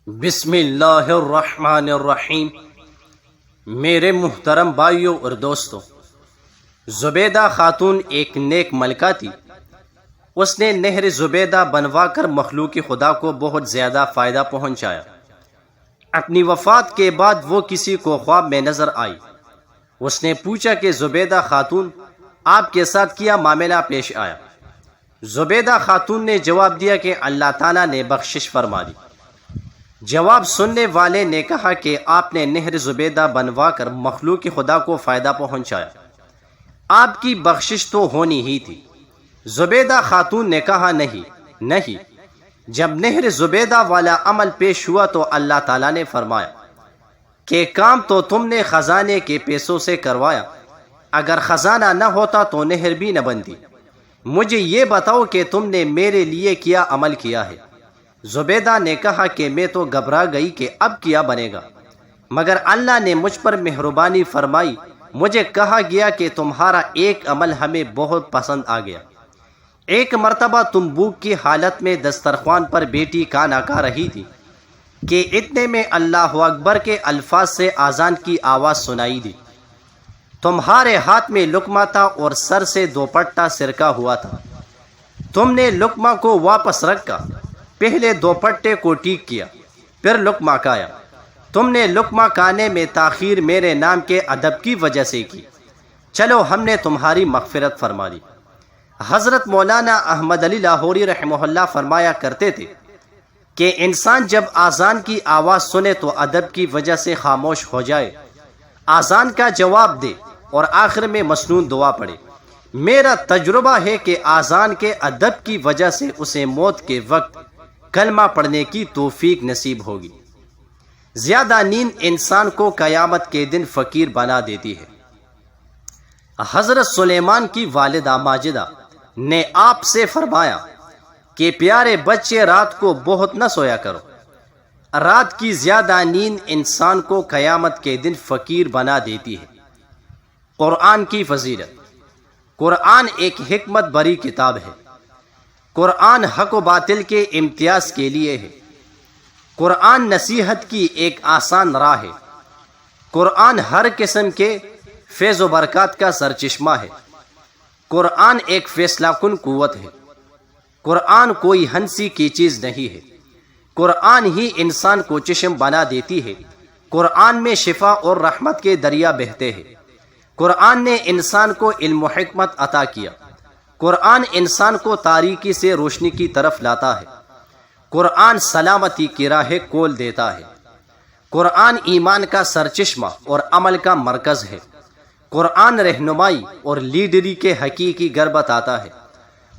بسم اللہ الرحمن الرحیم۔ میرے محترم بھائیوں اور دوستوں، زبیدہ خاتون ایک نیک ملکہ تھی۔ اس نے نہر زبیدہ بنوا کر مخلوق خدا کو بہت زیادہ فائدہ پہنچایا۔ اپنی وفات کے بعد وہ کسی کو خواب میں نظر آئی۔ اس نے پوچھا کہ زبیدہ خاتون، آپ کے ساتھ کیا معاملہ پیش آیا؟ زبیدہ خاتون نے جواب دیا کہ اللہ تعالیٰ نے بخشش فرما دی۔ جواب سننے والے نے کہا کہ آپ نے نہر زبیدہ بنوا کر مخلوق خدا کو فائدہ پہنچایا، آپ کی بخشش تو ہونی ہی تھی۔ زبیدہ خاتون نے کہا نہیں، جب نہر زبیدہ والا عمل پیش ہوا تو اللہ تعالیٰ نے فرمایا کہ کام تو تم نے خزانے کے پیسوں سے کروایا، اگر خزانہ نہ ہوتا تو نہر بھی نہ بنتی۔ مجھے یہ بتاؤ کہ تم نے میرے لیے کیا عمل کیا ہے؟ زبیدہ نے کہا کہ میں تو گھبرا گئی کہ اب کیا بنے گا، مگر اللہ نے مجھ پر مہربانی فرمائی۔ مجھے کہا گیا کہ تمہارا ایک عمل ہمیں بہت پسند آ گیا۔ ایک مرتبہ تم بھوک کی حالت میں دسترخوان پر بیٹی کھانا کھا رہی تھی کہ اتنے میں اللہ اکبر کے الفاظ سے اذان کی آواز سنائی دی۔ تمہارے ہاتھ میں لقمہ تھا اور سر سے دوپٹہ سرکا ہوا تھا۔ تم نے لقمہ کو واپس رکھا، پہلے دوپٹے کو ٹھیک کیا، پھر لقمہ کھایا۔ تم نے لقمہ کھانے میں تاخیر میرے نام کے ادب کی وجہ سے کی، چلو ہم نے تمہاری مغفرت فرما دی۔ حضرت مولانا احمد علی لاہوری رحمہ اللہ فرمایا کرتے تھے کہ انسان جب اذان کی آواز سنے تو ادب کی وجہ سے خاموش ہو جائے، اذان کا جواب دے اور آخر میں مسنون دعا پڑھے۔ میرا تجربہ ہے کہ اذان کے ادب کی وجہ سے اسے موت کے وقت کلمہ پڑھنے کی توفیق نصیب ہوگی۔ زیادہ نیند انسان کو قیامت کے دن فقیر بنا دیتی ہے۔ حضرت سلیمان کی والدہ ماجدہ نے آپ سے فرمایا کہ پیارے بچے رات کو بہت نہ سویا کرو، رات کی زیادہ نیند انسان کو قیامت کے دن فقیر بنا دیتی ہے۔ قرآن کی فضیلت۔ قرآن ایک حکمت بھری کتاب ہے۔ قرآن حق و باطل کے امتیاز کے لیے ہے۔ قرآن نصیحت کی ایک آسان راہ ہے۔ قرآن ہر قسم کے فیض و برکات کا سرچشمہ ہے۔ قرآن ایک فیصلہ کن قوت ہے۔ قرآن کوئی ہنسی کی چیز نہیں ہے۔ قرآن ہی انسان کو چشم بنا دیتی ہے۔ قرآن میں شفا اور رحمت کے دریا بہتے ہیں۔ قرآن نے انسان کو علم و حکمت عطا کیا۔ قرآن انسان کو تاریکی سے روشنی کی طرف لاتا ہے۔ قرآن سلامتی کی راہ کھول دیتا ہے۔ قرآن ایمان کا سرچشمہ اور عمل کا مرکز ہے۔ قرآن رہنمائی اور لیڈری کے حقیقی گھر بتاتا ہے۔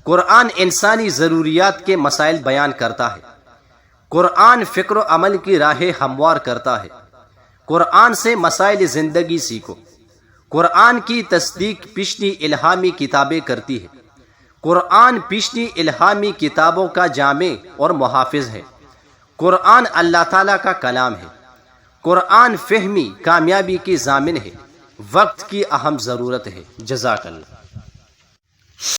قرآن انسانی ضروریات کے مسائل بیان کرتا ہے۔ قرآن فکر و عمل کی راہ ہموار کرتا ہے۔ قرآن سے مسائل زندگی سیکھو۔ قرآن کی تصدیق پچھلی الہامی کتابیں کرتی ہے۔ قرآن پچھلی الہامی کتابوں کا جامع اور محافظ ہے۔ قرآن اللہ تعالیٰ کا کلام ہے۔ قرآن فہمی کامیابی کی ضامن ہے، وقت کی اہم ضرورت ہے۔ جزاک اللہ۔